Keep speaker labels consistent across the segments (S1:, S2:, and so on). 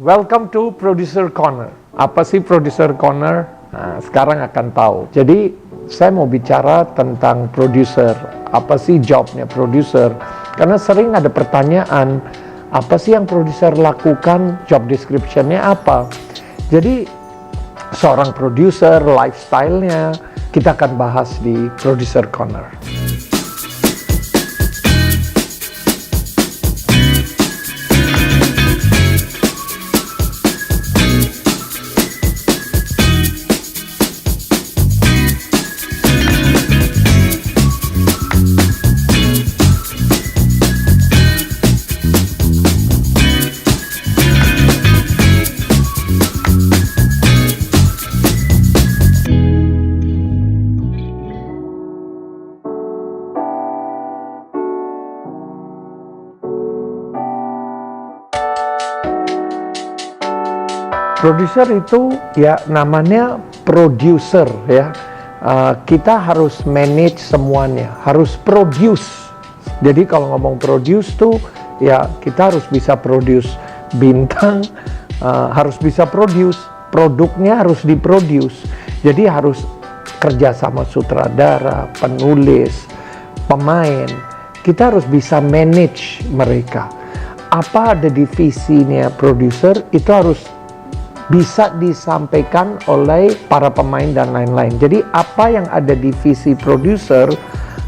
S1: Welcome to Producer Corner. Apa sih Producer Corner? Nah, sekarang akan tahu. Jadi, saya mau bicara tentang producer. Apa sih jobnya producer? Karena sering ada pertanyaan, apa sih yang producer lakukan? Job description-nya apa? Jadi, seorang producer, lifestyle-nya, kita akan bahas di Producer Corner. Produser itu ya namanya producer ya. Kita harus manage semuanya, harus produce. Jadi kalau ngomong produce tuh ya kita harus bisa produce bintang, harus bisa produce, produknya harus diproduce. Jadi harus kerja sama sutradara, penulis, pemain. Kita harus bisa manage mereka. Apa ada divisinya produser itu harus bisa disampaikan oleh para pemain dan lain-lain. Jadi apa yang ada di visi produser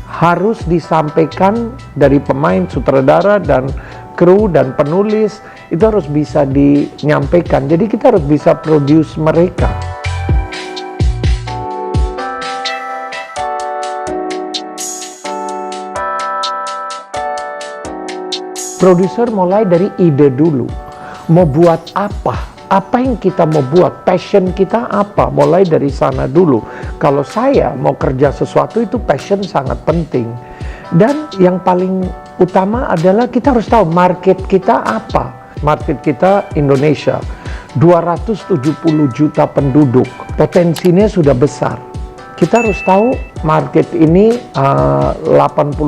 S1: harus disampaikan dari pemain, sutradara, dan kru dan penulis. Itu harus bisa dinyampaikan. Jadi kita harus bisa produce mereka. Produser mulai dari ide dulu. Mau buat apa? Apa yang kita mau buat, passion kita apa, mulai dari sana dulu. Kalau saya mau kerja sesuatu itu passion sangat penting. Dan yang paling utama adalah kita harus tahu market kita apa. Market kita Indonesia, 270 juta penduduk, potensinya sudah besar. Kita harus tahu market ini 80%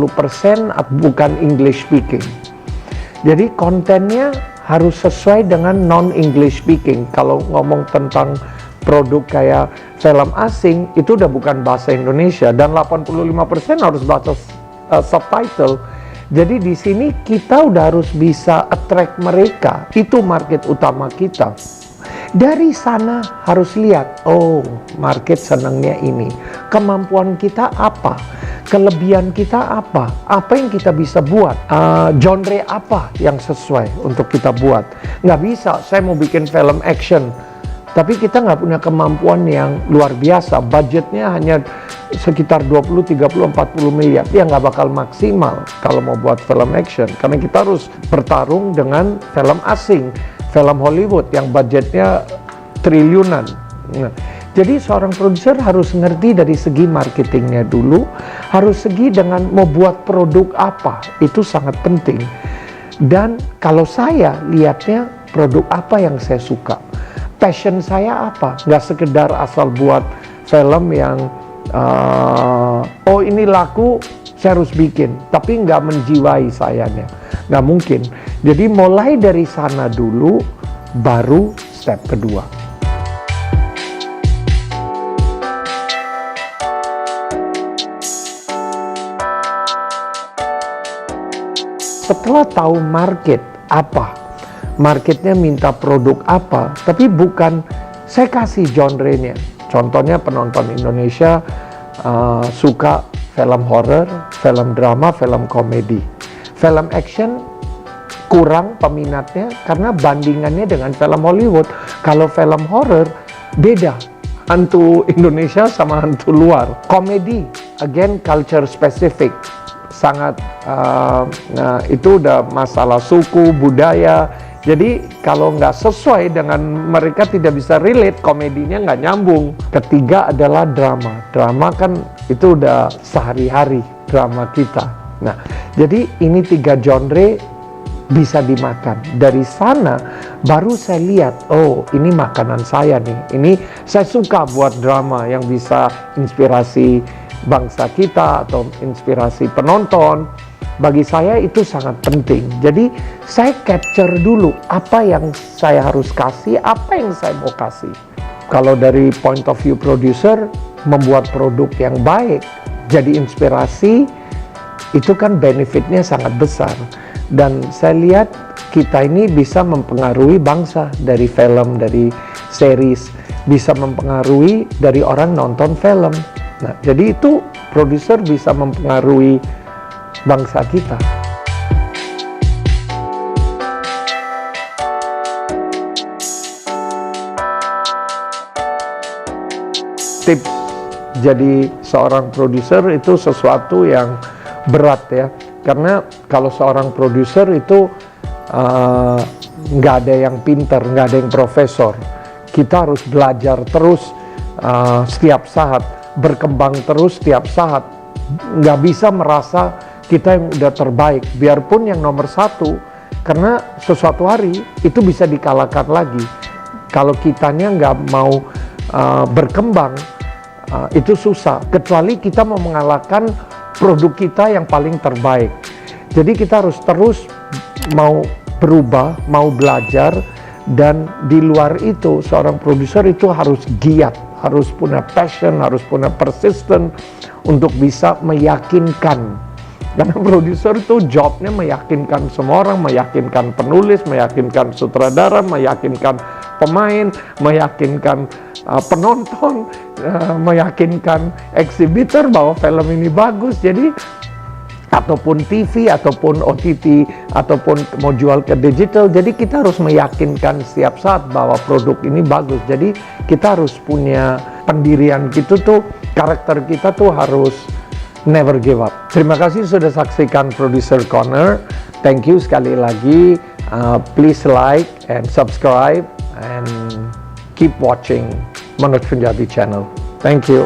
S1: bukan English speaking. Jadi kontennya harus sesuai dengan non-English speaking. Kalau ngomong tentang produk kayak film asing, itu udah bukan bahasa Indonesia. Dan 85% harus bahasa subtitle. Jadi di sini kita udah harus bisa attract mereka. Itu market utama kita. Dari sana harus lihat, oh market senangnya ini. Kemampuan kita apa? Kelebihan kita apa? Apa yang kita bisa buat? Genre apa yang sesuai untuk kita buat? Nggak bisa, saya mau bikin film action, tapi kita nggak punya kemampuan yang luar biasa. Budgetnya hanya sekitar 20, 30, 40 miliar. Ya nggak bakal maksimal kalau mau buat film action. Karena kita harus bertarung dengan film asing, film Hollywood yang budgetnya triliunan. Nah, jadi seorang produser harus ngerti dari segi marketingnya dulu, harus segi dengan mau buat produk apa, itu sangat penting. Dan kalau saya lihatnya produk apa yang saya suka, passion saya apa, nggak sekedar asal buat film yang oh ini laku, saya harus bikin, tapi nggak menjiwai sayanya, nggak mungkin. Jadi mulai dari sana dulu, baru step kedua. Setelah tahu market apa, marketnya minta produk apa, tapi bukan saya kasih genre-nya. Contohnya penonton Indonesia suka film horror, film drama, film komedi. Film action kurang peminatnya karena bandingannya dengan film Hollywood. Kalau film horror beda, hantu Indonesia sama hantu luar. Komedi, again culture specific. Sangat itu udah masalah suku, budaya. Jadi kalau nggak sesuai dengan mereka tidak bisa relate, komedinya nggak nyambung. Ketiga adalah drama. Drama kan itu udah sehari-hari drama kita. Nah, jadi ini 3 genre bisa dimakan. Dari sana baru saya lihat, oh ini makanan saya nih. Ini saya suka buat drama yang bisa inspirasi bangsa kita atau inspirasi penonton. bagi saya itu sangat penting. Jadi saya capture dulu apa yang saya harus kasih, apa yang saya mau kasih. Kalau dari point of view producer, membuat produk yang baik, jadi inspirasi, itu kan benefitnya sangat besar. Dan saya lihat kita ini bisa mempengaruhi bangsa dari film, dari series, bisa mempengaruhi dari orang nonton film. Nah, jadi itu produser bisa mempengaruhi bangsa kita. Tips jadi seorang produser itu sesuatu yang berat ya, karena kalau seorang produser itu nggak ada yang pinter, nggak ada yang profesor. Kita harus belajar terus setiap saat, berkembang terus setiap saat. Nggak bisa merasa kita yang udah terbaik, biarpun yang nomor satu, karena sesuatu hari itu bisa dikalahkan lagi. Kalau kitanya nggak mau berkembang, itu susah, kecuali kita mau mengalahkan produk kita yang paling terbaik. Jadi kita harus terus mau berubah, mau belajar, dan di luar itu seorang produser itu harus giat, harus punya passion, harus punya persisten untuk bisa meyakinkan. Karena produser itu jobnya meyakinkan semua orang, meyakinkan penulis, meyakinkan sutradara, meyakinkan pemain, meyakinkan penonton, meyakinkan eksibitor bahwa film ini bagus. Jadi ataupun TV, ataupun OTT, ataupun mau jual ke digital, jadi kita harus meyakinkan setiap saat bahwa produk ini bagus. Jadi kita harus punya pendirian gitu tuh, karakter kita tuh harus never give up. Terima kasih sudah saksikan Producer Corner. Thank you sekali lagi. Please like and subscribe and keep watching Manoj Punjabi channel. Thank you.